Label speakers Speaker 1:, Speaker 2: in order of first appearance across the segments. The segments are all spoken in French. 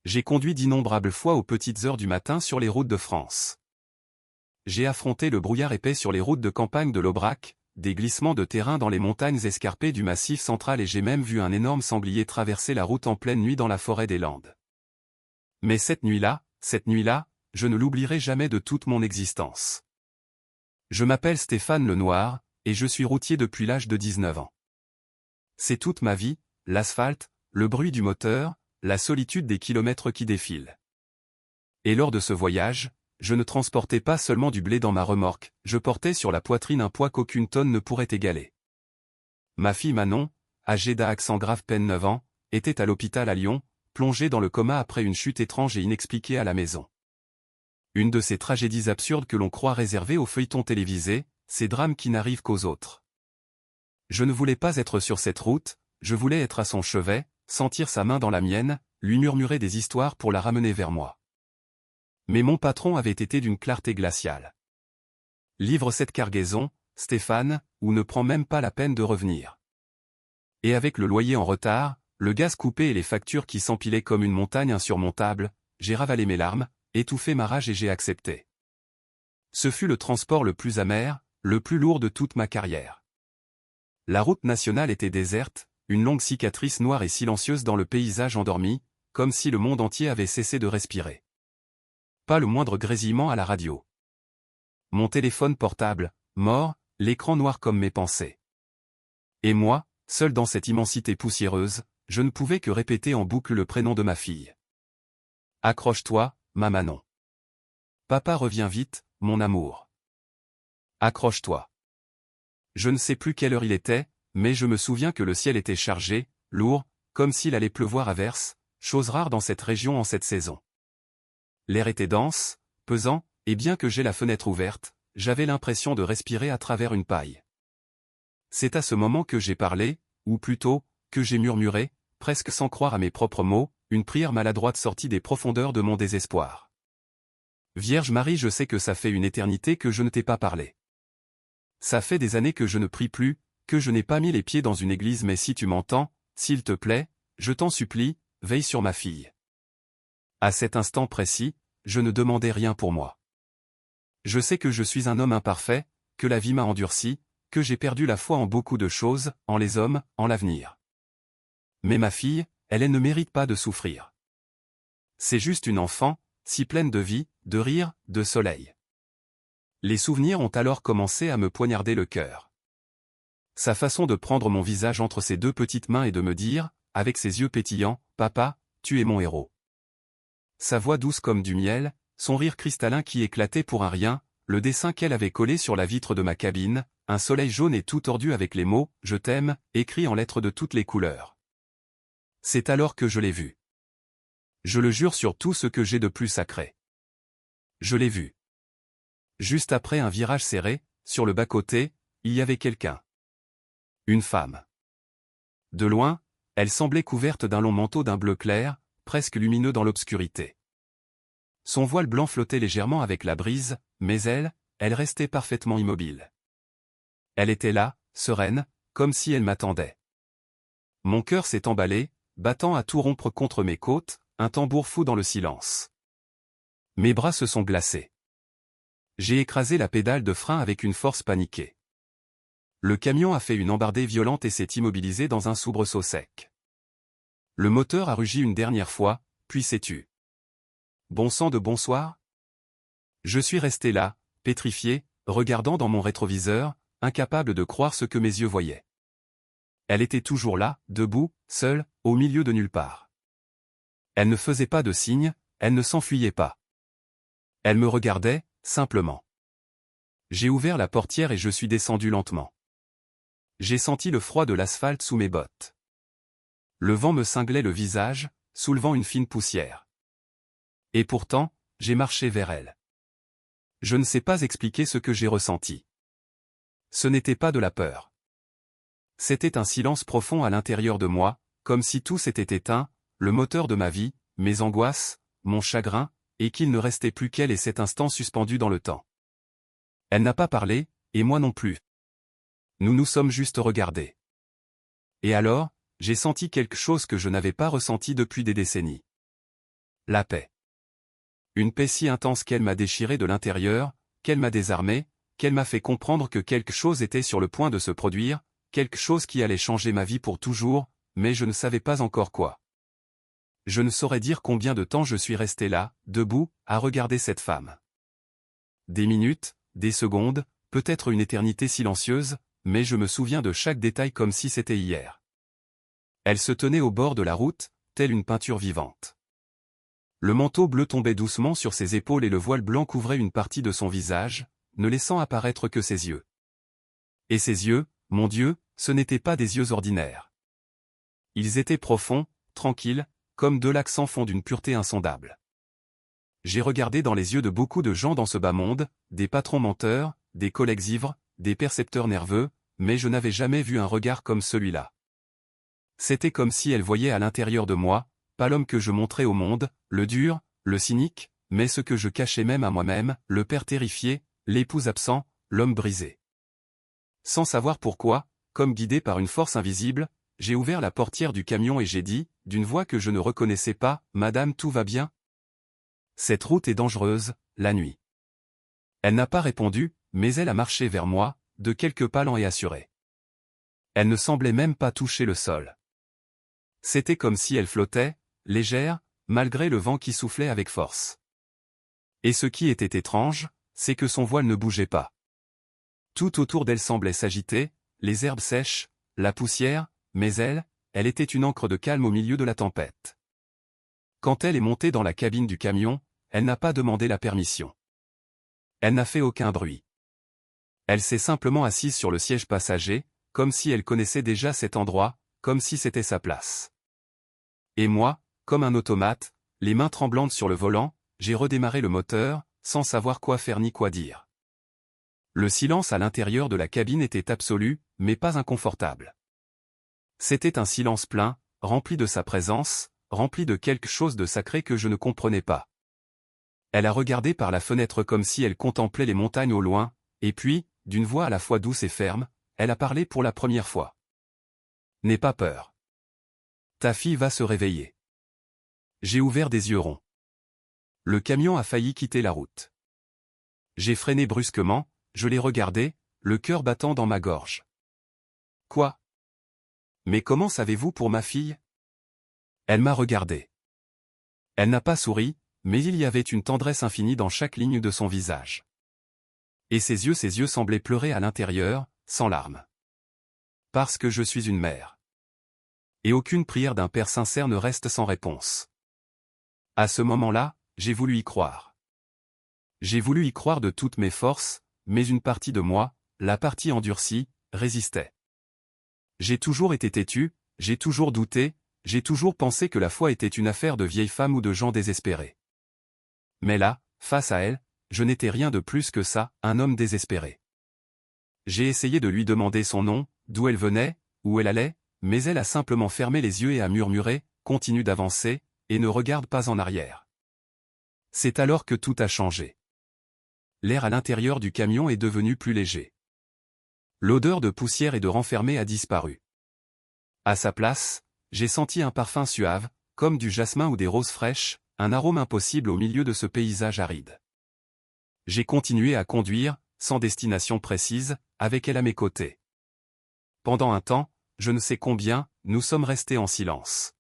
Speaker 1: J'ai conduit d'innombrables fois aux petites heures du matin sur les routes de France. J'ai affronté le brouillard épais sur les routes de campagne de l'Aubrac, des glissements de terrain dans les montagnes escarpées du Massif central et j'ai même vu un énorme sanglier traverser la route en pleine nuit dans la forêt des Landes. Mais cette nuit-là, je ne l'oublierai jamais de toute mon existence. Je m'appelle Stéphane Lenoir, et je suis routier depuis l'âge de 19 ans. C'est toute ma vie, l'asphalte, le bruit du moteur, la solitude des kilomètres qui défilent. Et lors de ce voyage, je ne transportais pas seulement du blé dans ma remorque, je portais sur la poitrine un poids qu'aucune tonne ne pourrait égaler. Ma fille Manon, âgée d'un accent grave peine 9 ans, était à l'hôpital à Lyon, plongée dans le coma après une chute étrange et inexpliquée à la maison. Une de ces tragédies absurdes que l'on croit réservées aux feuilletons télévisés, ces drames qui n'arrivent qu'aux autres. Je ne voulais pas être sur cette route, je voulais être à son chevet, sentir sa main dans la mienne, lui murmurer des histoires pour la ramener vers moi. Mais mon patron avait été d'une clarté glaciale. Livre cette cargaison, Stéphane, ou ne prend même pas la peine de revenir. Et avec le loyer en retard, le gaz coupé et les factures qui s'empilaient comme une montagne insurmontable, j'ai ravalé mes larmes, étouffé ma rage et j'ai accepté. Ce fut le transport le plus amer, le plus lourd de toute ma carrière. La route nationale était déserte, une longue cicatrice noire et silencieuse dans le paysage endormi, comme si le monde entier avait cessé de respirer. Pas le moindre grésillement à la radio. Mon téléphone portable, mort, l'écran noir comme mes pensées. Et moi, seul dans cette immensité poussiéreuse, je ne pouvais que répéter en boucle le prénom de ma fille. Accroche-toi, ma Manon. Papa revient vite, mon amour. Accroche-toi. Je ne sais plus quelle heure il était, mais je me souviens que le ciel était chargé, lourd, comme s'il allait pleuvoir à verse, chose rare dans cette région en cette saison. L'air était dense, pesant, et bien que j'aie la fenêtre ouverte, j'avais l'impression de respirer à travers une paille. C'est à ce moment que j'ai parlé, ou plutôt, que j'ai murmuré, presque sans croire à mes propres mots, une prière maladroite sortie des profondeurs de mon désespoir. Vierge Marie, je sais que ça fait une éternité que je ne t'ai pas parlé. Ça fait des années que je ne prie plus, que je n'ai pas mis les pieds dans une église, mais si tu m'entends, s'il te plaît, je t'en supplie, veille sur ma fille. À cet instant précis, je ne demandais rien pour moi. Je sais que je suis un homme imparfait, que la vie m'a endurci, que j'ai perdu la foi en beaucoup de choses, en les hommes, en l'avenir. Mais ma fille, elle ne mérite pas de souffrir. C'est juste une enfant, si pleine de vie, de rire, de soleil. Les souvenirs ont alors commencé à me poignarder le cœur. Sa façon de prendre mon visage entre ses deux petites mains et de me dire, avec ses yeux pétillants, « Papa, tu es mon héros ». Sa voix douce comme du miel, son rire cristallin qui éclatait pour un rien, le dessin qu'elle avait collé sur la vitre de ma cabine, un soleil jaune et tout tordu avec les mots « Je t'aime » écrits en lettres de toutes les couleurs. C'est alors que je l'ai vu. Je le jure sur tout ce que j'ai de plus sacré. Je l'ai vu. Juste après un virage serré, sur le bas-côté, il y avait quelqu'un. Une femme. De loin, elle semblait couverte d'un long manteau d'un bleu clair, presque lumineux dans l'obscurité. Son voile blanc flottait légèrement avec la brise, mais elle restait parfaitement immobile. Elle était là, sereine, comme si elle m'attendait. Mon cœur s'est emballé, battant à tout rompre contre mes côtes, un tambour fou dans le silence. Mes bras se sont glacés. J'ai écrasé la pédale de frein avec une force paniquée. Le camion a fait une embardée violente et s'est immobilisé dans un soubresaut sec. Le moteur a rugi une dernière fois, puis s'est tu. Bon sang de bonsoir? Je suis resté là, pétrifié, regardant dans mon rétroviseur, incapable de croire ce que mes yeux voyaient. Elle était toujours là, debout, seule, au milieu de nulle part. Elle ne faisait pas de signe, elle ne s'enfuyait pas. Elle me regardait, simplement. J'ai ouvert la portière et je suis descendu lentement. J'ai senti le froid de l'asphalte sous mes bottes. Le vent me cinglait le visage, soulevant une fine poussière. Et pourtant, j'ai marché vers elle. Je ne sais pas expliquer ce que j'ai ressenti. Ce n'était pas de la peur. C'était un silence profond à l'intérieur de moi, comme si tout s'était éteint, le moteur de ma vie, mes angoisses, mon chagrin, et qu'il ne restait plus qu'elle et cet instant suspendu dans le temps. Elle n'a pas parlé, et moi non plus. Nous nous sommes juste regardés. Et alors, j'ai senti quelque chose que je n'avais pas ressenti depuis des décennies. La paix. Une paix si intense qu'elle m'a déchiré de l'intérieur, qu'elle m'a désarmé, qu'elle m'a fait comprendre que quelque chose était sur le point de se produire, quelque chose qui allait changer ma vie pour toujours, mais je ne savais pas encore quoi. Je ne saurais dire combien de temps je suis resté là, debout, à regarder cette femme. Des minutes, des secondes, peut-être une éternité silencieuse, mais je me souviens de chaque détail comme si c'était hier. Elle se tenait au bord de la route, telle une peinture vivante. Le manteau bleu tombait doucement sur ses épaules et le voile blanc couvrait une partie de son visage, ne laissant apparaître que ses yeux. Et ses yeux, mon Dieu, ce n'étaient pas des yeux ordinaires. Ils étaient profonds, tranquilles, comme deux lacs sans fond d'une pureté insondable. J'ai regardé dans les yeux de beaucoup de gens dans ce bas monde, des patrons menteurs, des collègues ivres, des percepteurs nerveux, mais je n'avais jamais vu un regard comme celui-là. C'était comme si elle voyait à l'intérieur de moi, pas l'homme que je montrais au monde, le dur, le cynique, mais ce que je cachais même à moi-même, le père terrifié, l'épouse absent, l'homme brisé. Sans savoir pourquoi, comme guidé par une force invisible, j'ai ouvert la portière du camion et j'ai dit, d'une voix que je ne reconnaissais pas, « Madame, tout va bien ?» Cette route est dangereuse, la nuit. Elle n'a pas répondu, mais elle a marché vers moi, de quelques pas lents et assurés. Elle ne semblait même pas toucher le sol. C'était comme si elle flottait, légère, malgré le vent qui soufflait avec force. Et ce qui était étrange, c'est que son voile ne bougeait pas. Tout autour d'elle semblait s'agiter, les herbes sèches, la poussière, mais elle était une ancre de calme au milieu de la tempête. Quand elle est montée dans la cabine du camion, elle n'a pas demandé la permission. Elle n'a fait aucun bruit. Elle s'est simplement assise sur le siège passager, comme si elle connaissait déjà cet endroit, comme si c'était sa place. Et moi, comme un automate, les mains tremblantes sur le volant, j'ai redémarré le moteur, sans savoir quoi faire ni quoi dire. Le silence à l'intérieur de la cabine était absolu, mais pas inconfortable. C'était un silence plein, rempli de sa présence, rempli de quelque chose de sacré que je ne comprenais pas. Elle a regardé par la fenêtre comme si elle contemplait les montagnes au loin, et puis, d'une voix à la fois douce et ferme, elle a parlé pour la première fois. « N'aie pas peur. Ta fille va se réveiller. » J'ai ouvert des yeux ronds. Le camion a failli quitter la route. J'ai freiné brusquement, je l'ai regardé, le cœur battant dans ma gorge. « Quoi ? Mais comment savez-vous pour ma fille ? » Elle m'a regardé. Elle n'a pas souri, mais il y avait une tendresse infinie dans chaque ligne de son visage. Et ses yeux semblaient pleurer à l'intérieur, sans larmes. Parce que je suis une mère. Et aucune prière d'un père sincère ne reste sans réponse. À ce moment-là, j'ai voulu y croire. J'ai voulu y croire de toutes mes forces, mais une partie de moi, la partie endurcie, résistait. J'ai toujours été têtu, j'ai toujours douté, j'ai toujours pensé que la foi était une affaire de vieilles femmes ou de gens désespérés. Mais là, face à elle, je n'étais rien de plus que ça, un homme désespéré. J'ai essayé de lui demander son nom, d'où elle venait, où elle allait, mais elle a simplement fermé les yeux et a murmuré, continue d'avancer, et ne regarde pas en arrière. C'est alors que tout a changé. L'air à l'intérieur du camion est devenu plus léger. L'odeur de poussière et de renfermé a disparu. À sa place, j'ai senti un parfum suave, comme du jasmin ou des roses fraîches, un arôme impossible au milieu de ce paysage aride. J'ai continué à conduire, sans destination précise, avec elle à mes côtés. Pendant un temps, je ne sais combien, nous sommes restés en silence.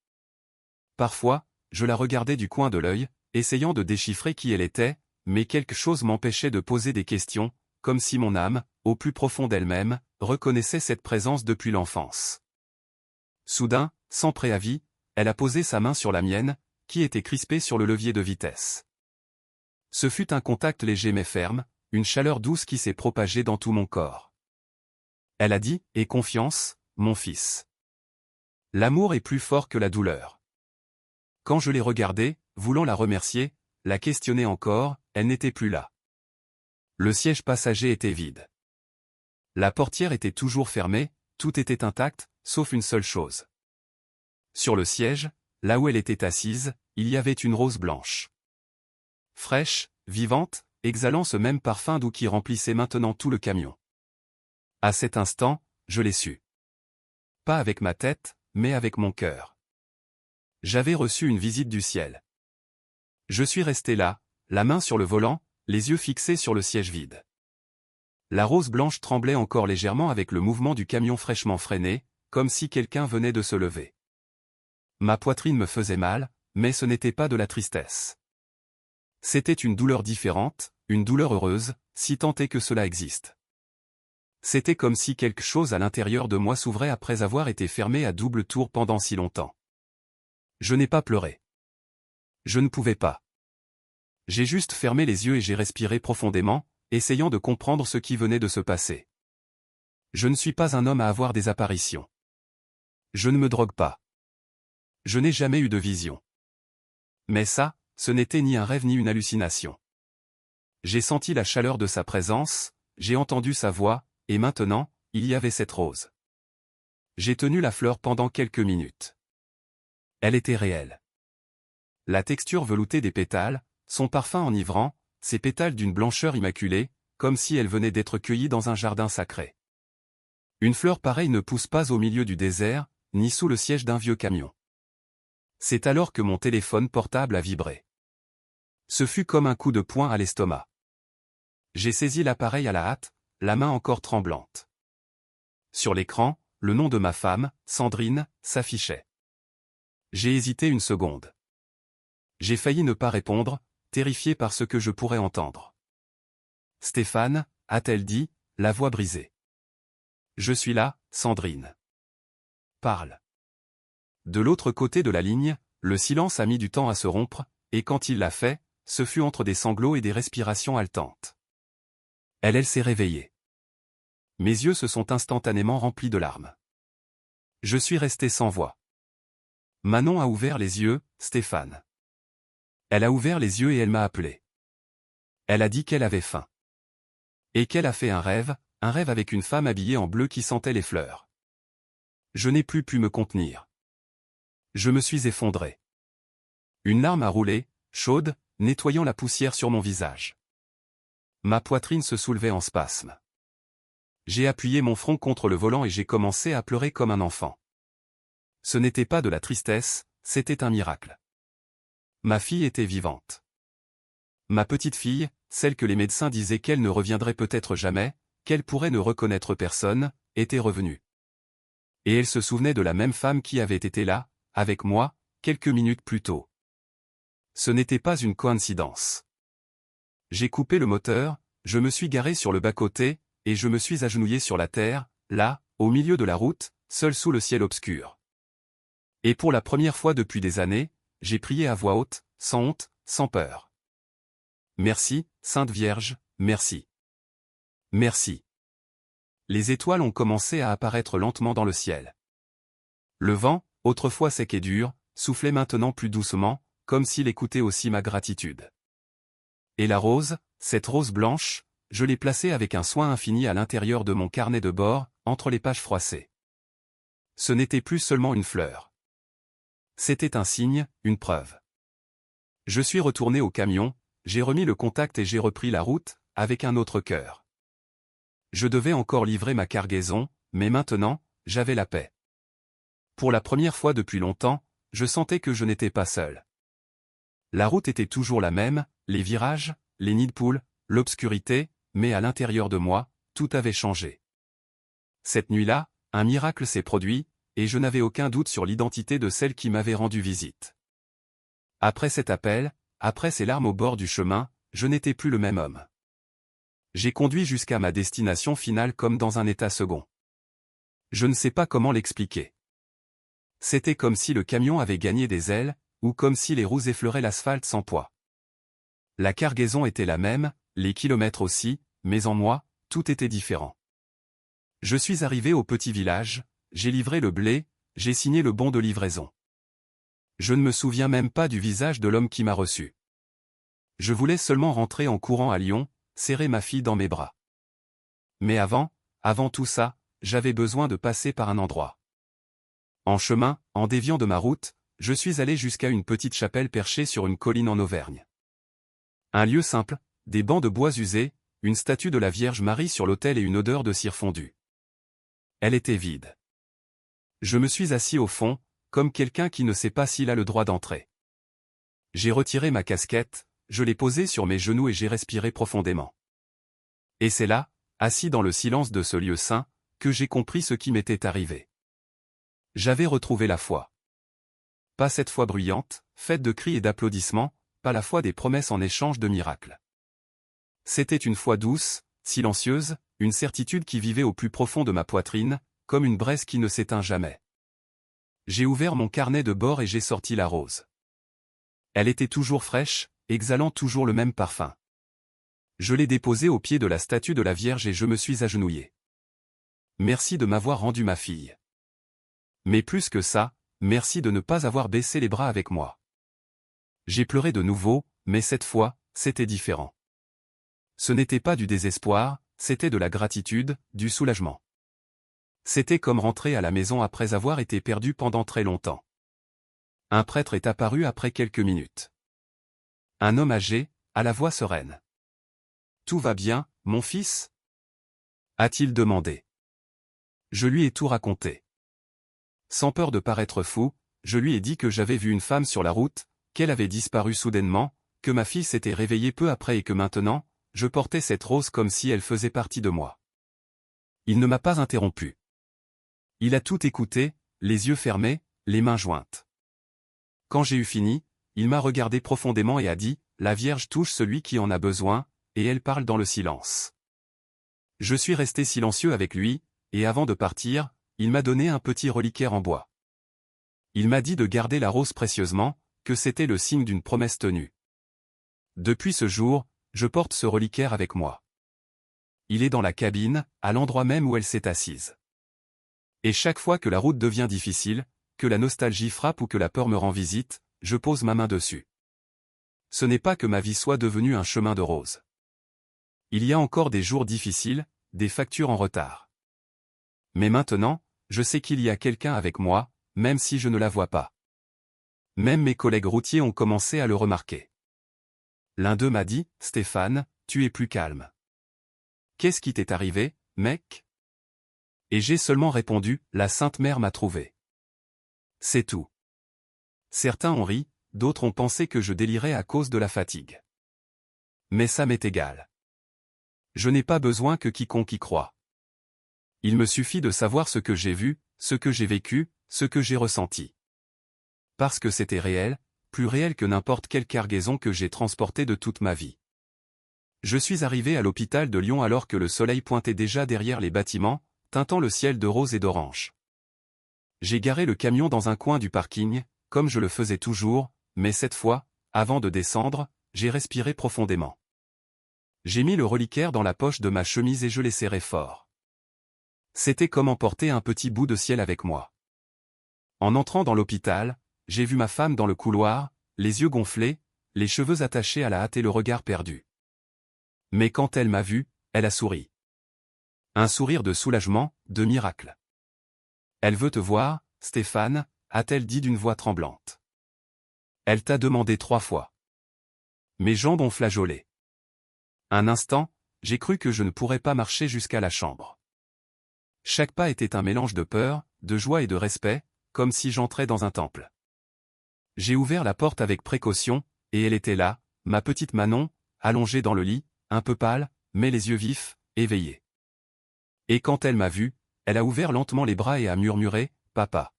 Speaker 1: Parfois, je la regardais du coin de l'œil, essayant de déchiffrer qui elle était, mais quelque chose m'empêchait de poser des questions, comme si mon âme, au plus profond d'elle-même, reconnaissait cette présence depuis l'enfance. Soudain, sans préavis, elle a posé sa main sur la mienne, qui était crispée sur le levier de vitesse. Ce fut un contact léger mais ferme, une chaleur douce qui s'est propagée dans tout mon corps. Elle a dit, « Aie confiance, mon fils. L'amour est plus fort que la douleur. » Quand je l'ai regardée, voulant la remercier, la questionner encore, elle n'était plus là. Le siège passager était vide. La portière était toujours fermée, tout était intact, sauf une seule chose. Sur le siège, là où elle était assise, il y avait une rose blanche. Fraîche, vivante, exhalant ce même parfum doux qui remplissait maintenant tout le camion. À cet instant, je l'ai su. Pas avec ma tête, mais avec mon cœur. J'avais reçu une visite du ciel. Je suis resté là, la main sur le volant, les yeux fixés sur le siège vide. La rose blanche tremblait encore légèrement avec le mouvement du camion fraîchement freiné, comme si quelqu'un venait de se lever. Ma poitrine me faisait mal, mais ce n'était pas de la tristesse. C'était une douleur différente, une douleur heureuse, si tant est que cela existe. C'était comme si quelque chose à l'intérieur de moi s'ouvrait après avoir été fermé à double tour pendant si longtemps. Je n'ai pas pleuré. Je ne pouvais pas. J'ai juste fermé les yeux et j'ai respiré profondément, essayant de comprendre ce qui venait de se passer. Je ne suis pas un homme à avoir des apparitions. Je ne me drogue pas. Je n'ai jamais eu de vision. Mais ça, ce n'était ni un rêve ni une hallucination. J'ai senti la chaleur de sa présence, j'ai entendu sa voix, et maintenant, il y avait cette rose. J'ai tenu la fleur pendant quelques minutes. Elle était réelle. La texture veloutée des pétales, son parfum enivrant, ses pétales d'une blancheur immaculée, comme si elle venait d'être cueillie dans un jardin sacré. Une fleur pareille ne pousse pas au milieu du désert, ni sous le siège d'un vieux camion. C'est alors que mon téléphone portable a vibré. Ce fut comme un coup de poing à l'estomac. J'ai saisi l'appareil à la hâte, la main encore tremblante. Sur l'écran, le nom de ma femme, Sandrine, s'affichait. J'ai hésité une seconde. J'ai failli ne pas répondre, terrifié par ce que je pourrais entendre. « Stéphane » a-t-elle dit, la voix brisée. « Je suis là, Sandrine. Parle. » De l'autre côté de la ligne, le silence a mis du temps à se rompre, et quand il l'a fait, ce fut entre des sanglots et des respirations haletantes. Elle s'est réveillée. Mes yeux se sont instantanément remplis de larmes. Je suis resté sans voix. Manon a ouvert les yeux, Stéphane. Elle a ouvert les yeux et elle m'a appelé. Elle a dit qu'elle avait faim. Et qu'elle a fait un rêve avec une femme habillée en bleu qui sentait les fleurs. Je n'ai plus pu me contenir. Je me suis effondré. Une larme a roulé, chaude, nettoyant la poussière sur mon visage. Ma poitrine se soulevait en spasmes. J'ai appuyé mon front contre le volant et j'ai commencé à pleurer comme un enfant. Ce n'était pas de la tristesse, c'était un miracle. Ma fille était vivante. Ma petite fille, celle que les médecins disaient qu'elle ne reviendrait peut-être jamais, qu'elle pourrait ne reconnaître personne, était revenue. Et elle se souvenait de la même femme qui avait été là, avec moi, quelques minutes plus tôt. Ce n'était pas une coïncidence. J'ai coupé le moteur, je me suis garé sur le bas-côté, et je me suis agenouillé sur la terre, là, au milieu de la route, seul sous le ciel obscur. Et pour la première fois depuis des années, j'ai prié à voix haute, sans honte, sans peur. Merci, Sainte Vierge, merci. Merci. Les étoiles ont commencé à apparaître lentement dans le ciel. Le vent, autrefois sec et dur, soufflait maintenant plus doucement, comme s'il écoutait aussi ma gratitude. Et la rose, cette rose blanche, je l'ai placée avec un soin infini à l'intérieur de mon carnet de bord, entre les pages froissées. Ce n'était plus seulement une fleur. C'était un signe, une preuve. Je suis retourné au camion, j'ai remis le contact et j'ai repris la route, avec un autre cœur. Je devais encore livrer ma cargaison, mais maintenant, j'avais la paix. Pour la première fois depuis longtemps, je sentais que je n'étais pas seul. La route était toujours la même, les virages, les nids de poules, l'obscurité, mais à l'intérieur de moi, tout avait changé. Cette nuit-là, un miracle s'est produit, et je n'avais aucun doute sur l'identité de celle qui m'avait rendu visite. Après cet appel, après ces larmes au bord du chemin, je n'étais plus le même homme. J'ai conduit jusqu'à ma destination finale comme dans un état second. Je ne sais pas comment l'expliquer. C'était comme si le camion avait gagné des ailes, ou comme si les roues effleuraient l'asphalte sans poids. La cargaison était la même, les kilomètres aussi, mais en moi, tout était différent. Je suis arrivé au petit village, j'ai livré le blé, j'ai signé le bon de livraison. Je ne me souviens même pas du visage de l'homme qui m'a reçu. Je voulais seulement rentrer en courant à Lyon, serrer ma fille dans mes bras. Mais avant tout ça, j'avais besoin de passer par un endroit. En chemin, en déviant de ma route, je suis allé jusqu'à une petite chapelle perchée sur une colline en Auvergne. Un lieu simple, des bancs de bois usés, une statue de la Vierge Marie sur l'autel et une odeur de cire fondue. Elle était vide. Je me suis assis au fond, comme quelqu'un qui ne sait pas s'il a le droit d'entrer. J'ai retiré ma casquette, je l'ai posée sur mes genoux et j'ai respiré profondément. Et c'est là, assis dans le silence de ce lieu saint, que j'ai compris ce qui m'était arrivé. J'avais retrouvé la foi. Pas cette foi bruyante, faite de cris et d'applaudissements, pas la foi des promesses en échange de miracles. C'était une foi douce, silencieuse, une certitude qui vivait au plus profond de ma poitrine, comme une braise qui ne s'éteint jamais. J'ai ouvert mon carnet de bord et j'ai sorti la rose. Elle était toujours fraîche, exhalant toujours le même parfum. Je l'ai déposée au pied de la statue de la Vierge et je me suis agenouillé. Merci de m'avoir rendu ma fille. Mais plus que ça, merci de ne pas avoir baissé les bras avec moi. J'ai pleuré de nouveau, mais cette fois, c'était différent. Ce n'était pas du désespoir, c'était de la gratitude, du soulagement. C'était comme rentrer à la maison après avoir été perdu pendant très longtemps. Un prêtre est apparu après quelques minutes. Un homme âgé, à la voix sereine. « Tout va bien, mon fils ?» a-t-il demandé. Je lui ai tout raconté. Sans peur de paraître fou, je lui ai dit que j'avais vu une femme sur la route, qu'elle avait disparu soudainement, que ma fille s'était réveillée peu après et que maintenant, je portais cette rose comme si elle faisait partie de moi. Il ne m'a pas interrompu. Il a tout écouté, les yeux fermés, les mains jointes. Quand j'ai eu fini, il m'a regardé profondément et a dit, « La Vierge touche celui qui en a besoin, et elle parle dans le silence. » Je suis resté silencieux avec lui, et avant de partir, il m'a donné un petit reliquaire en bois. Il m'a dit de garder la rose précieusement, que c'était le signe d'une promesse tenue. Depuis ce jour, je porte ce reliquaire avec moi. Il est dans la cabine, à l'endroit même où elle s'est assise. Et chaque fois que la route devient difficile, que la nostalgie frappe ou que la peur me rend visite, je pose ma main dessus. Ce n'est pas que ma vie soit devenue un chemin de roses. Il y a encore des jours difficiles, des factures en retard. Mais maintenant, je sais qu'il y a quelqu'un avec moi, même si je ne la vois pas. Même mes collègues routiers ont commencé à le remarquer. L'un d'eux m'a dit, « Stéphane, tu es plus calme. Qu'est-ce qui t'est arrivé, mec ?» Et j'ai seulement répondu, « La Sainte Mère m'a trouvé. » C'est tout. Certains ont ri, d'autres ont pensé que je délirais à cause de la fatigue. Mais ça m'est égal. Je n'ai pas besoin que quiconque y croie. Il me suffit de savoir ce que j'ai vu, ce que j'ai vécu, ce que j'ai ressenti. Parce que c'était réel, plus réel que n'importe quelle cargaison que j'ai transportée de toute ma vie. Je suis arrivé à l'hôpital de Lyon alors que le soleil pointait déjà derrière les bâtiments, teintant le ciel de rose et d'orange. J'ai garé le camion dans un coin du parking, comme je le faisais toujours, mais cette fois, avant de descendre, j'ai respiré profondément. J'ai mis le reliquaire dans la poche de ma chemise et je l'ai serré fort. C'était comme emporter un petit bout de ciel avec moi. En entrant dans l'hôpital, j'ai vu ma femme dans le couloir, les yeux gonflés, les cheveux attachés à la hâte et le regard perdu. Mais quand elle m'a vu, elle a souri. Un sourire de soulagement, de miracle. « Elle veut te voir, Stéphane » a-t-elle dit d'une voix tremblante. « Elle t'a demandé 3 fois. » Mes jambes ont flageolé. Un instant, j'ai cru que je ne pourrais pas marcher jusqu'à la chambre. Chaque pas était un mélange de peur, de joie et de respect, comme si j'entrais dans un temple. J'ai ouvert la porte avec précaution, et elle était là, ma petite Manon, allongée dans le lit, un peu pâle, mais les yeux vifs, éveillés. Et quand elle m'a vu, elle a ouvert lentement les bras et a murmuré, « Papa.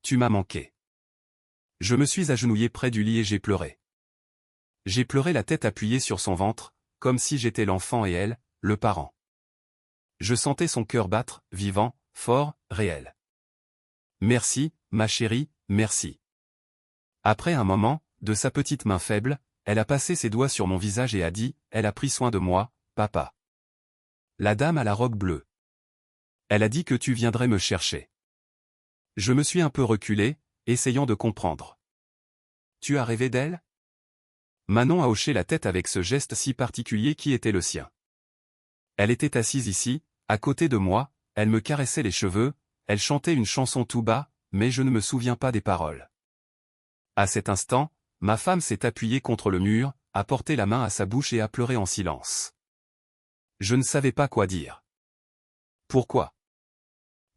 Speaker 1: Tu m'as manqué. » Je me suis agenouillé près du lit et j'ai pleuré. J'ai pleuré la tête appuyée sur son ventre, comme si j'étais l'enfant et elle, le parent. Je sentais son cœur battre, vivant, fort, réel. « Merci, ma chérie, merci. » Après un moment, de sa petite main faible, elle a passé ses doigts sur mon visage et a dit, « Elle a pris soin de moi, papa. » La dame à la robe bleue. Elle a dit que tu viendrais me chercher. Je me suis un peu reculé, essayant de comprendre. Tu as rêvé d'elle ? Manon a hoché la tête avec ce geste si particulier qui était le sien. Elle était assise ici, à côté de moi, elle me caressait les cheveux, elle chantait une chanson tout bas, mais je ne me souviens pas des paroles. À cet instant, ma femme s'est appuyée contre le mur, a porté la main à sa bouche et a pleuré en silence. Je ne savais pas quoi dire. Pourquoi ?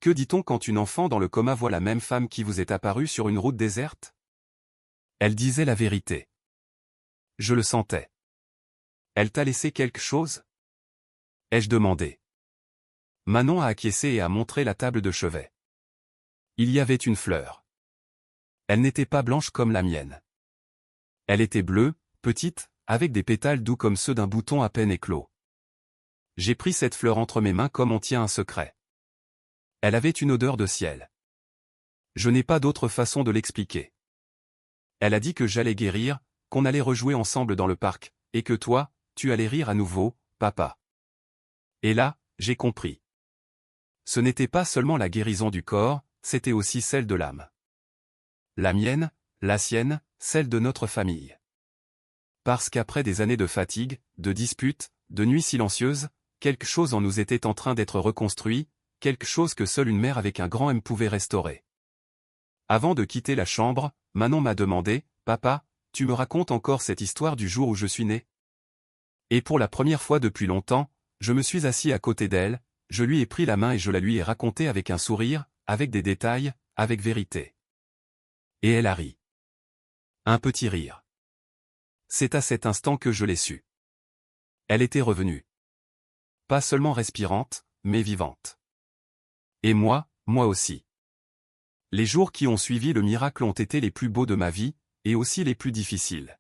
Speaker 1: Que dit-on quand une enfant dans le coma voit la même femme qui vous est apparue sur une route déserte ? Elle disait la vérité. Je le sentais. Elle t'a laissé quelque chose? Ai-je demandé. Manon a acquiescé et a montré la table de chevet. Il y avait une fleur. Elle n'était pas blanche comme la mienne. Elle était bleue, petite, avec des pétales doux comme ceux d'un bouton à peine éclos. J'ai pris cette fleur entre mes mains comme on tient un secret. Elle avait une odeur de ciel. Je n'ai pas d'autre façon de l'expliquer. Elle a dit que j'allais guérir, qu'on allait rejouer ensemble dans le parc, et que toi, tu allais rire à nouveau, papa. Et là, j'ai compris. Ce n'était pas seulement la guérison du corps, c'était aussi celle de l'âme. La mienne, la sienne, celle de notre famille. Parce qu'après des années de fatigue, de disputes, de nuits silencieuses, quelque chose en nous était en train d'être reconstruit, quelque chose que seule une mère avec un grand M pouvait restaurer. Avant de quitter la chambre, Manon m'a demandé, « Papa, tu me racontes encore cette histoire du jour où je suis né ?» Et pour la première fois depuis longtemps, je me suis assis à côté d'elle, je lui ai pris la main et je la lui ai racontée avec un sourire, avec des détails, avec vérité. Et elle a ri. Un petit rire. C'est à cet instant que je l'ai su. Elle était revenue. Pas seulement respirante, mais vivante. Et moi aussi. Les jours qui ont suivi le miracle ont été les plus beaux de ma vie, et aussi les plus difficiles.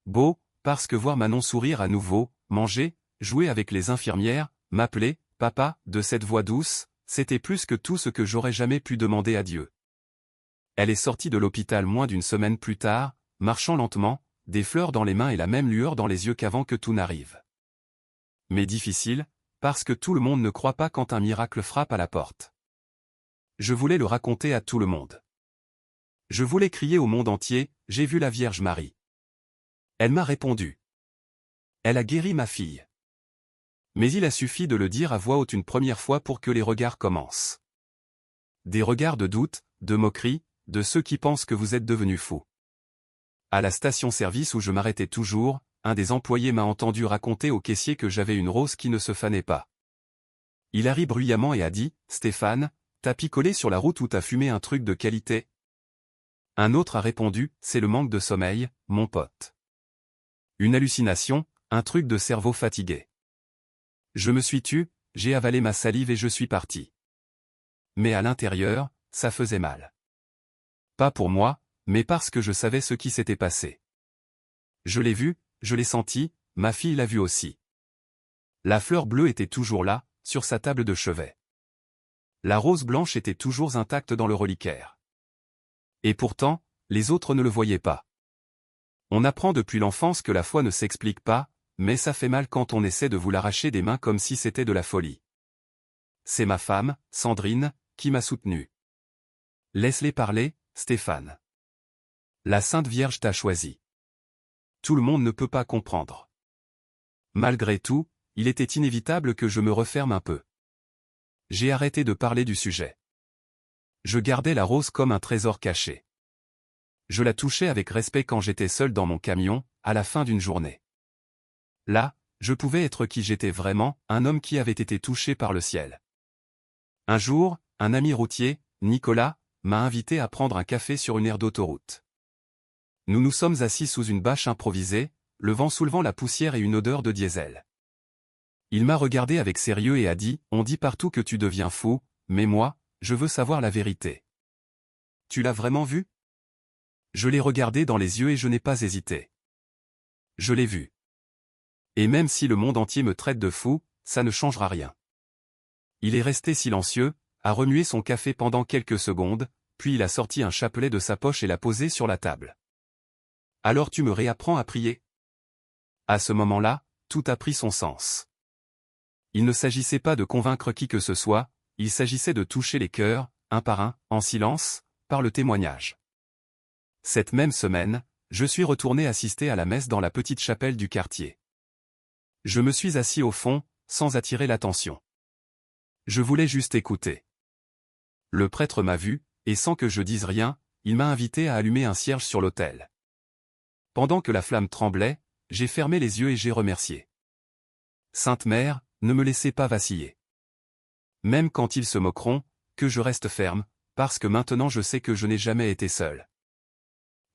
Speaker 1: Beaux, parce que voir Manon sourire à nouveau, manger, jouer avec les infirmières, m'appeler « papa » de cette voix douce, c'était plus que tout ce que j'aurais jamais pu demander à Dieu. Elle est sortie de l'hôpital moins d'une semaine plus tard, marchant lentement, des fleurs dans les mains et la même lueur dans les yeux qu'avant que tout n'arrive. Mais difficile, parce que tout le monde ne croit pas quand un miracle frappe à la porte. Je voulais le raconter à tout le monde. Je voulais crier au monde entier, « J'ai vu la Vierge Marie ». Elle m'a répondu. Elle a guéri ma fille. Mais il a suffi de le dire à voix haute une première fois pour que les regards commencent. Des regards de doute, de moquerie, de ceux qui pensent que vous êtes devenu fou. À la station-service où je m'arrêtais toujours, un des employés m'a entendu raconter au caissier que j'avais une rose qui ne se fanait pas. Il a ri bruyamment et a dit, « Stéphane, t'as picolé sur la route ou t'as fumé un truc de qualité ?» Un autre a répondu, « C'est le manque de sommeil, mon pote. » Une hallucination, un truc de cerveau fatigué. Je me suis tu, j'ai avalé ma salive et je suis parti. Mais à l'intérieur, ça faisait mal. Pas pour moi, mais parce que je savais ce qui s'était passé. Je l'ai vu, je l'ai senti, ma fille l'a vu aussi. La fleur bleue était toujours là, sur sa table de chevet. La rose blanche était toujours intacte dans le reliquaire. Et pourtant, les autres ne le voyaient pas. On apprend depuis l'enfance que la foi ne s'explique pas, mais ça fait mal quand on essaie de vous l'arracher des mains comme si c'était de la folie. C'est ma femme, Sandrine, qui m'a soutenu. Laisse-les parler, Stéphane. La Sainte Vierge t'a choisi. Tout le monde ne peut pas comprendre. Malgré tout, il était inévitable que je me referme un peu. J'ai arrêté de parler du sujet. Je gardais la rose comme un trésor caché. Je la touchais avec respect quand j'étais seul dans mon camion, à la fin d'une journée. Là, je pouvais être qui j'étais vraiment, un homme qui avait été touché par le ciel. Un jour, un ami routier, Nicolas, m'a invité à prendre un café sur une aire d'autoroute. Nous nous sommes assis sous une bâche improvisée, le vent soulevant la poussière et une odeur de diesel. Il m'a regardé avec sérieux et a dit, « On dit partout que tu deviens fou, mais moi, je veux savoir la vérité. Tu l'as vraiment vu ?» Je l'ai regardé dans les yeux et je n'ai pas hésité. Je l'ai vu. Et même si le monde entier me traite de fou, ça ne changera rien. Il est resté silencieux, a remué son café pendant quelques secondes, puis il a sorti un chapelet de sa poche et l'a posé sur la table. « Alors tu me réapprends à prier ?» À ce moment-là, tout a pris son sens. Il ne s'agissait pas de convaincre qui que ce soit, il s'agissait de toucher les cœurs, un par un, en silence, par le témoignage. Cette même semaine, je suis retourné assister à la messe dans la petite chapelle du quartier. Je me suis assis au fond, sans attirer l'attention. Je voulais juste écouter. Le prêtre m'a vu, et sans que je dise rien, il m'a invité à allumer un cierge sur l'autel. Pendant que la flamme tremblait, j'ai fermé les yeux et j'ai remercié. Sainte Mère, ne me laissez pas vaciller. Même quand ils se moqueront, que je reste ferme, parce que maintenant je sais que je n'ai jamais été seul.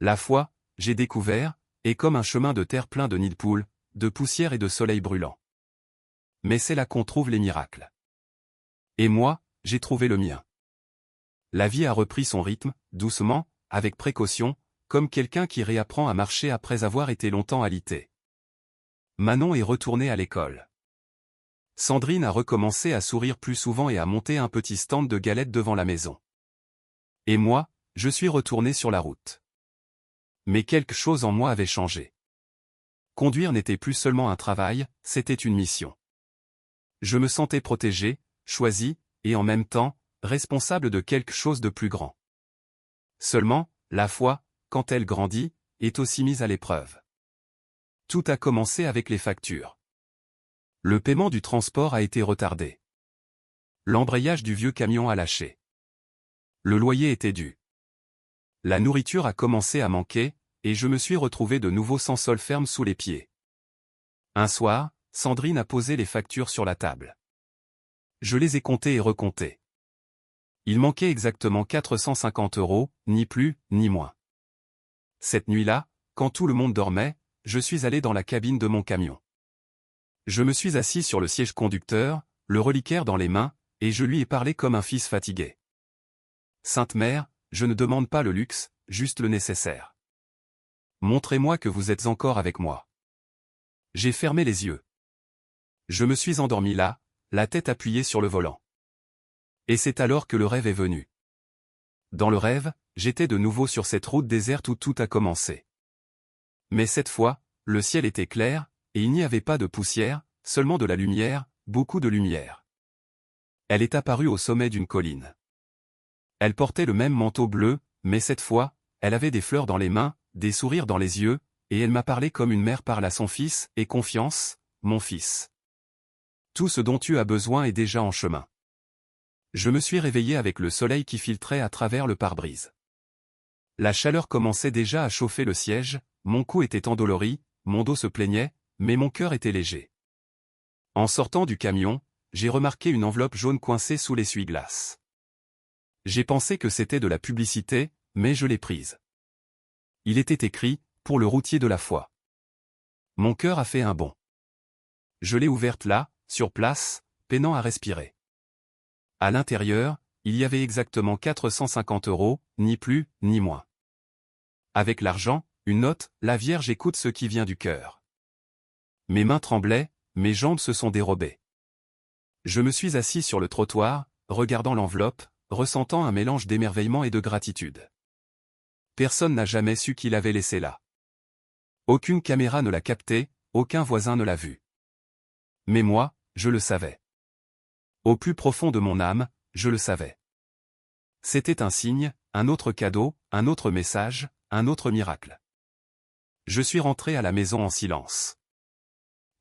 Speaker 1: La foi, j'ai découvert, est comme un chemin de terre plein de nids de poules, de poussière et de soleil brûlant. Mais c'est là qu'on trouve les miracles. Et moi, j'ai trouvé le mien. La vie a repris son rythme, doucement, avec précaution, comme quelqu'un qui réapprend à marcher après avoir été longtemps alité. Manon est retournée à l'école. Sandrine a recommencé à sourire plus souvent et à monter un petit stand de galettes devant la maison. Et moi, je suis retourné sur la route. Mais quelque chose en moi avait changé. Conduire n'était plus seulement un travail, c'était une mission. Je me sentais protégé, choisi, et en même temps, responsable de quelque chose de plus grand. Seulement, la foi, quand elle grandit, est aussi mise à l'épreuve. Tout a commencé avec les factures. Le paiement du transport a été retardé. L'embrayage du vieux camion a lâché. Le loyer était dû. La nourriture a commencé à manquer, et je me suis retrouvé de nouveau sans sol ferme sous les pieds. Un soir, Sandrine a posé les factures sur la table. Je les ai comptées et recomptées. Il manquait exactement 450 €, ni plus, ni moins. Cette nuit-là, quand tout le monde dormait, je suis allé dans la cabine de mon camion. Je me suis assis sur le siège conducteur, le reliquaire dans les mains, et je lui ai parlé comme un fils fatigué. Sainte Mère, je ne demande pas le luxe, juste le nécessaire. Montrez-moi que vous êtes encore avec moi. J'ai fermé les yeux. Je me suis endormi là, la tête appuyée sur le volant. Et c'est alors que le rêve est venu. Dans le rêve, j'étais de nouveau sur cette route déserte où tout a commencé. Mais cette fois, le ciel était clair, et il n'y avait pas de poussière, seulement de la lumière, beaucoup de lumière. Elle est apparue au sommet d'une colline. Elle portait le même manteau bleu, mais cette fois, elle avait des fleurs dans les mains, des sourires dans les yeux, et elle m'a parlé comme une mère parle à son fils, et confiance, mon fils. Tout ce dont tu as besoin est déjà en chemin. Je me suis réveillé avec le soleil qui filtrait à travers le pare-brise. La chaleur commençait déjà à chauffer le siège, mon cou était endolori, mon dos se plaignait, mais mon cœur était léger. En sortant du camion, j'ai remarqué une enveloppe jaune coincée sous l'essuie-glace. J'ai pensé que c'était de la publicité, mais je l'ai prise. Il était écrit « Pour le routier de la foi ». Mon cœur a fait un bond. Je l'ai ouverte là, sur place, peinant à respirer. À l'intérieur, il y avait exactement 450 €, ni plus, ni moins. Avec l'argent, une note, la Vierge écoute ce qui vient du cœur. Mes mains tremblaient, mes jambes se sont dérobées. Je me suis assis sur le trottoir, regardant l'enveloppe, ressentant un mélange d'émerveillement et de gratitude. Personne n'a jamais su qui l'avait laissé là. Aucune caméra ne l'a capté, aucun voisin ne l'a vu. Mais moi, je le savais. Au plus profond de mon âme, je le savais. C'était un signe, un autre cadeau, un autre message, un autre miracle. Je suis rentré à la maison en silence.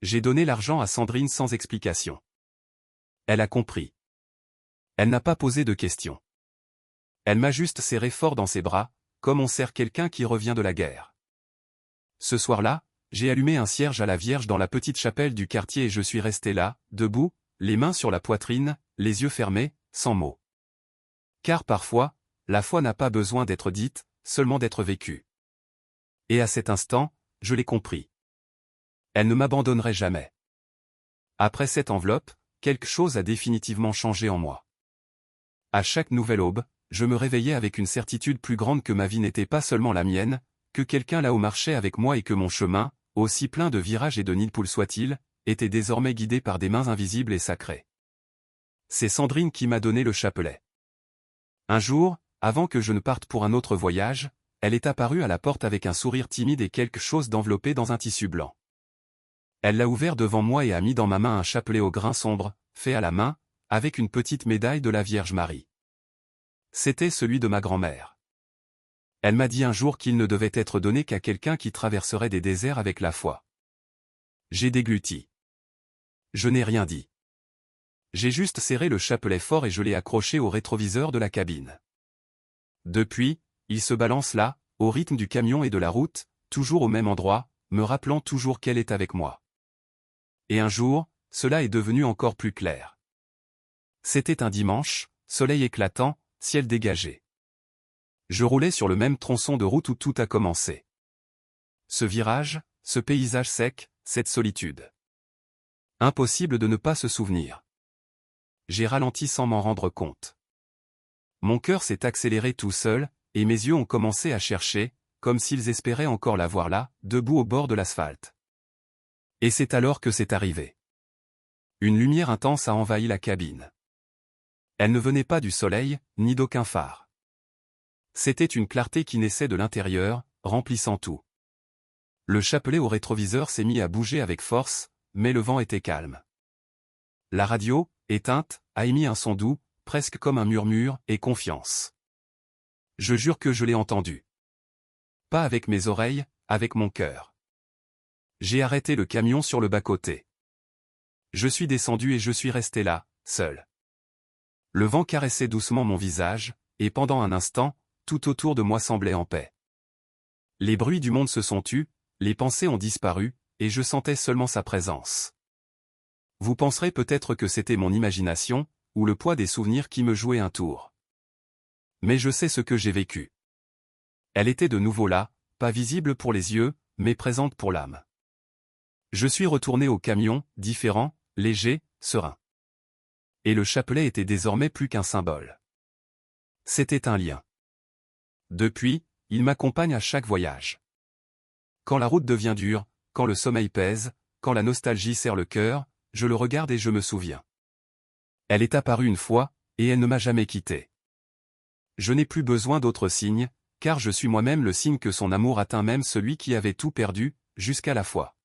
Speaker 1: J'ai donné l'argent à Sandrine sans explication. Elle a compris. Elle n'a pas posé de questions. Elle m'a juste serré fort dans ses bras, comme on serre quelqu'un qui revient de la guerre. Ce soir-là, j'ai allumé un cierge à la Vierge dans la petite chapelle du quartier et je suis resté là, debout, les mains sur la poitrine, les yeux fermés, sans mots. Car parfois, la foi n'a pas besoin d'être dite, seulement d'être vécue. Et à cet instant, je l'ai compris. Elle ne m'abandonnerait jamais. Après cette enveloppe, quelque chose a définitivement changé en moi. À chaque nouvelle aube, je me réveillais avec une certitude plus grande que ma vie n'était pas seulement la mienne, que quelqu'un là-haut marchait avec moi et que mon chemin, aussi plein de virages et de nids de poules soit-il, était désormais guidé par des mains invisibles et sacrées. C'est Sandrine qui m'a donné le chapelet. Un jour, avant que je ne parte pour un autre voyage, elle est apparue à la porte avec un sourire timide et quelque chose d'enveloppé dans un tissu blanc. Elle l'a ouvert devant moi et a mis dans ma main un chapelet au grain sombre, fait à la main, avec une petite médaille de la Vierge Marie. C'était celui de ma grand-mère. Elle m'a dit un jour qu'il ne devait être donné qu'à quelqu'un qui traverserait des déserts avec la foi. J'ai dégluti. Je n'ai rien dit. J'ai juste serré le chapelet fort et je l'ai accroché au rétroviseur de la cabine. Depuis, il se balance là, au rythme du camion et de la route, toujours au même endroit, me rappelant toujours qu'elle est avec moi. Et un jour, cela est devenu encore plus clair. C'était un dimanche, soleil éclatant, ciel dégagé. Je roulais sur le même tronçon de route où tout a commencé. Ce virage, ce paysage sec, cette solitude. Impossible de ne pas se souvenir. J'ai ralenti sans m'en rendre compte. Mon cœur s'est accéléré tout seul, et mes yeux ont commencé à chercher, comme s'ils espéraient encore la voir là, debout au bord de l'asphalte. Et c'est alors que c'est arrivé. Une lumière intense a envahi la cabine. Elle ne venait pas du soleil, ni d'aucun phare. C'était une clarté qui naissait de l'intérieur, remplissant tout. Le chapelet au rétroviseur s'est mis à bouger avec force, mais le vent était calme. La radio, éteinte, a émis un son doux, presque comme un murmure, et confiance. Je jure que je l'ai entendu. Pas avec mes oreilles, avec mon cœur. J'ai arrêté le camion sur le bas-côté. Je suis descendu et je suis resté là, seul. Le vent caressait doucement mon visage, et pendant un instant, tout autour de moi semblait en paix. Les bruits du monde se sont tus, les pensées ont disparu, et je sentais seulement sa présence. Vous penserez peut-être que c'était mon imagination, ou le poids des souvenirs qui me jouait un tour. Mais je sais ce que j'ai vécu. Elle était de nouveau là, pas visible pour les yeux, mais présente pour l'âme. Je suis retourné au camion, différent, léger, serein. Et le chapelet était désormais plus qu'un symbole. C'était un lien. Depuis, il m'accompagne à chaque voyage. Quand la route devient dure, quand le sommeil pèse, quand la nostalgie serre le cœur, je le regarde et je me souviens. Elle est apparue une fois, et elle ne m'a jamais quitté. Je n'ai plus besoin d'autres signes, car je suis moi-même le signe que son amour atteint même celui qui avait tout perdu, jusqu'à la foi.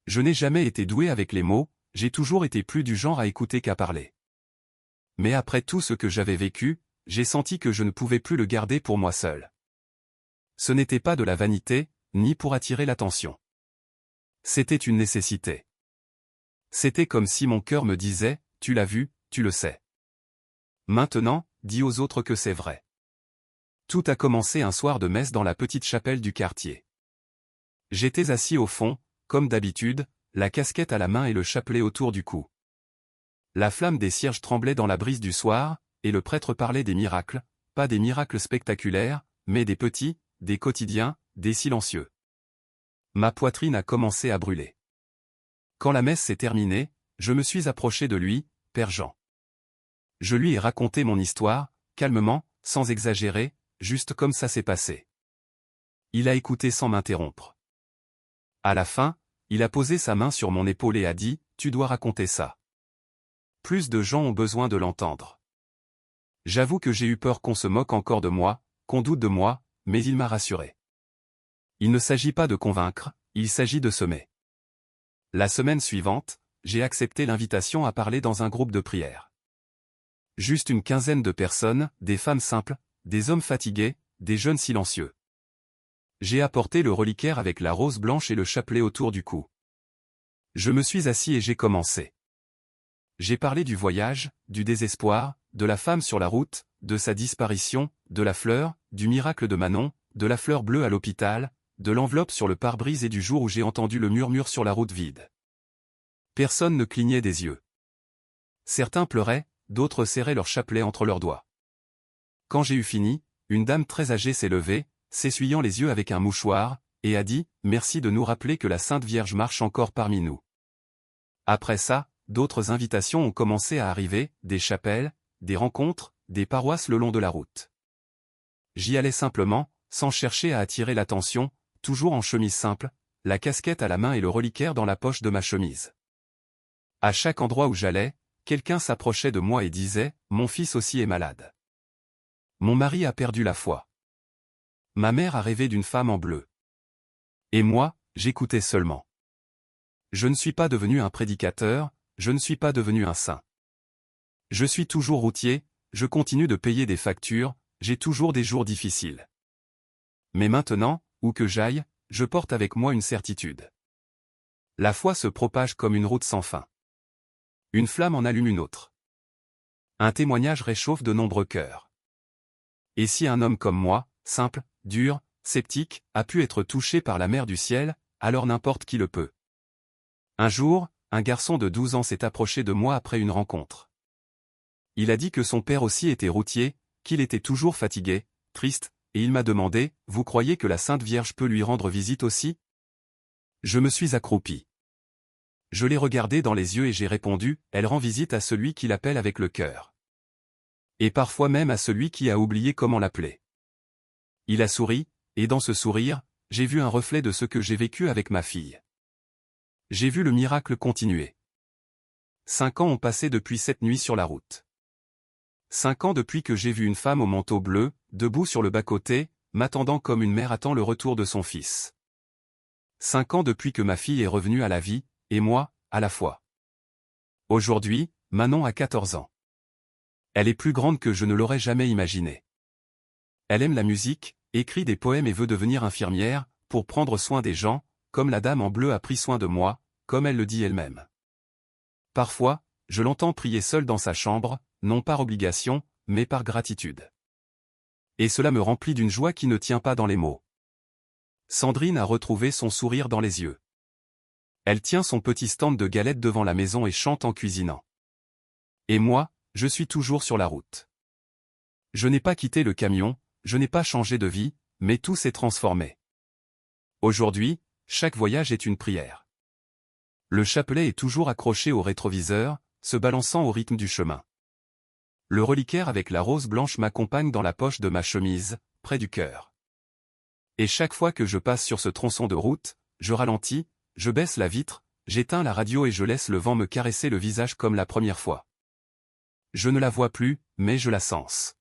Speaker 1: Je n'ai jamais été doué avec les mots, j'ai toujours été plus du genre à écouter qu'à parler. Mais après tout ce que j'avais vécu, j'ai senti que je ne pouvais plus le garder pour moi seul. Ce n'était pas de la vanité, ni pour attirer l'attention. C'était une nécessité. C'était comme si mon cœur me disait, tu l'as vu, tu le sais. Maintenant, dis aux autres que c'est vrai. Tout a commencé un soir de messe dans la petite chapelle du quartier. J'étais assis au fond, comme d'habitude, la casquette à la main et le chapelet autour du cou. La flamme des cierges tremblait dans la brise du soir, et le prêtre parlait des miracles, pas des miracles spectaculaires, mais des petits, des quotidiens, des silencieux. Ma poitrine a commencé à brûler. Quand la messe s'est terminée, je me suis approché de lui, Père Jean. Je lui ai raconté mon histoire, calmement, sans exagérer, juste comme ça s'est passé. Il a écouté sans m'interrompre. À la fin, il a posé sa main sur mon épaule et a dit, « Tu dois raconter ça. Plus de gens ont besoin de l'entendre. » J'avoue que j'ai eu peur qu'on se moque encore de moi, qu'on doute de moi, mais il m'a rassuré. Il ne s'agit pas de convaincre, il s'agit de semer. La semaine suivante, j'ai accepté l'invitation à parler dans un groupe de prière. Juste une quinzaine de personnes, des femmes simples, des hommes fatigués, des jeunes silencieux. J'ai apporté le reliquaire avec la rose blanche et le chapelet autour du cou. Je me suis assis et j'ai commencé. J'ai parlé du voyage, du désespoir, de la femme sur la route, de sa disparition, de la fleur, du miracle de Manon, de la fleur bleue à l'hôpital, de l'enveloppe sur le pare-brise et du jour où j'ai entendu le murmure sur la route vide. Personne ne clignait des yeux. Certains pleuraient, d'autres serraient leur chapelet entre leurs doigts. Quand j'ai eu fini, une dame très âgée s'est levée, s'essuyant les yeux avec un mouchoir, et a dit « Merci de nous rappeler que la Sainte Vierge marche encore parmi nous. » Après ça, d'autres invitations ont commencé à arriver, des chapelles, des rencontres, des paroisses le long de la route. J'y allais simplement, sans chercher à attirer l'attention, toujours en chemise simple, la casquette à la main et le reliquaire dans la poche de ma chemise. À chaque endroit où j'allais, quelqu'un s'approchait de moi et disait « Mon fils aussi est malade. Mon mari a perdu la foi. Ma mère a rêvé d'une femme en bleu. » Et moi, j'écoutais seulement. Je ne suis pas devenu un prédicateur, je ne suis pas devenu un saint. Je suis toujours routier, je continue de payer des factures, j'ai toujours des jours difficiles. Mais maintenant, où que j'aille, je porte avec moi une certitude. La foi se propage comme une route sans fin. Une flamme en allume une autre. Un témoignage réchauffe de nombreux cœurs. Et si un homme comme moi, simple, dur, sceptique, a pu être touché par la mer du ciel, alors n'importe qui le peut. Un jour, un garçon de 12 ans s'est approché de moi après une rencontre. Il a dit que son père aussi était routier, qu'il était toujours fatigué, triste, et il m'a demandé, « Vous croyez que la Sainte Vierge peut lui rendre visite aussi ?» Je me suis accroupi. Je l'ai regardé dans les yeux et j'ai répondu, « Elle rend visite à celui qui l'appelle avec le cœur. Et parfois même à celui qui a oublié comment l'appeler. » Il a souri, et dans ce sourire, j'ai vu un reflet de ce que j'ai vécu avec ma fille. J'ai vu le miracle continuer. 5 ans ont passé depuis cette nuit sur la route. 5 ans depuis que j'ai vu une femme au manteau bleu, debout sur le bas-côté, m'attendant comme une mère attend le retour de son fils. 5 ans depuis que ma fille est revenue à la vie, et moi, à la fois. Aujourd'hui, Manon a 14 ans. Elle est plus grande que je ne l'aurais jamais imaginé. Elle aime la musique, écrit des poèmes et veut devenir infirmière, pour prendre soin des gens, comme la dame en bleu a pris soin de moi, comme elle le dit elle-même. Parfois, je l'entends prier seule dans sa chambre, non par obligation, mais par gratitude. Et cela me remplit d'une joie qui ne tient pas dans les mots. Sandrine a retrouvé son sourire dans les yeux. Elle tient son petit stand de galettes devant la maison et chante en cuisinant. Et moi, je suis toujours sur la route. Je n'ai pas quitté le camion, je n'ai pas changé de vie, mais tout s'est transformé. Aujourd'hui, chaque voyage est une prière. Le chapelet est toujours accroché au rétroviseur, se balançant au rythme du chemin. Le reliquaire avec la rose blanche m'accompagne dans la poche de ma chemise, près du cœur. Et chaque fois que je passe sur ce tronçon de route, je ralentis, je baisse la vitre, j'éteins la radio et je laisse le vent me caresser le visage comme la première fois. Je ne la vois plus, mais je la sens.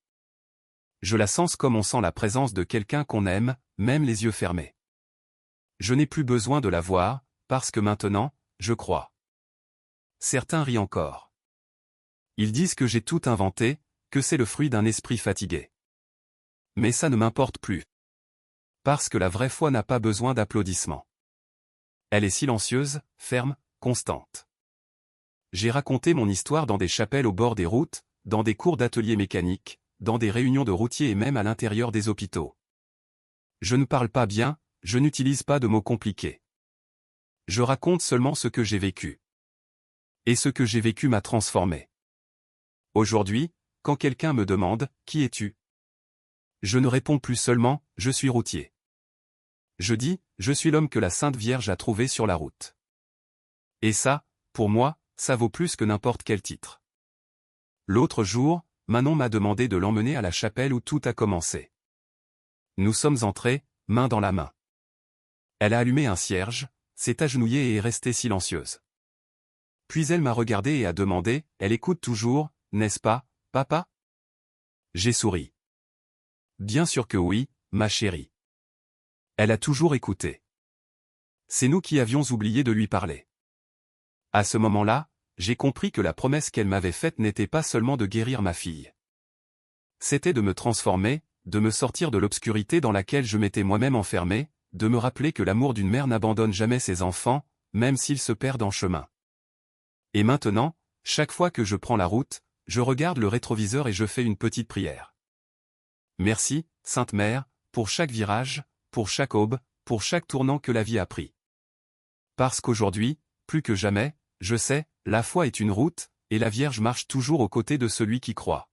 Speaker 1: Je la sens comme on sent la présence de quelqu'un qu'on aime, même les yeux fermés. Je n'ai plus besoin de la voir, parce que maintenant, je crois. Certains rient encore. Ils disent que j'ai tout inventé, que c'est le fruit d'un esprit fatigué. Mais ça ne m'importe plus. Parce que la vraie foi n'a pas besoin d'applaudissements. Elle est silencieuse, ferme, constante. J'ai raconté mon histoire dans des chapelles au bord des routes, dans des cours d'ateliers mécaniques, dans des réunions de routiers et même à l'intérieur des hôpitaux. Je ne parle pas bien, je n'utilise pas de mots compliqués. Je raconte seulement ce que j'ai vécu. Et ce que j'ai vécu m'a transformé. Aujourd'hui, quand quelqu'un me demande « Qui es-tu ?», je ne réponds plus seulement « Je suis routier ». Je dis « Je suis l'homme que la Sainte Vierge a trouvé sur la route ». Et ça, pour moi, ça vaut plus que n'importe quel titre. L'autre jour, Manon m'a demandé de l'emmener à la chapelle où tout a commencé. Nous sommes entrés, main dans la main. Elle a allumé un cierge, s'est agenouillée et est restée silencieuse. Puis elle m'a regardé et a demandé, « Elle écoute toujours, n'est-ce pas, papa ?» J'ai souri. Bien sûr que oui, ma chérie. Elle a toujours écouté. C'est nous qui avions oublié de lui parler. À ce moment-là, j'ai compris que la promesse qu'elle m'avait faite n'était pas seulement de guérir ma fille. C'était de me transformer, de me sortir de l'obscurité dans laquelle je m'étais moi-même enfermé, de me rappeler que l'amour d'une mère n'abandonne jamais ses enfants, même s'ils se perdent en chemin. Et maintenant, chaque fois que je prends la route, je regarde le rétroviseur et je fais une petite prière. Merci, Sainte Mère, pour chaque virage, pour chaque aube, pour chaque tournant que la vie a pris. Parce qu'aujourd'hui, plus que jamais, je sais, la foi est une route, et la Vierge marche toujours aux côtés de celui qui croit.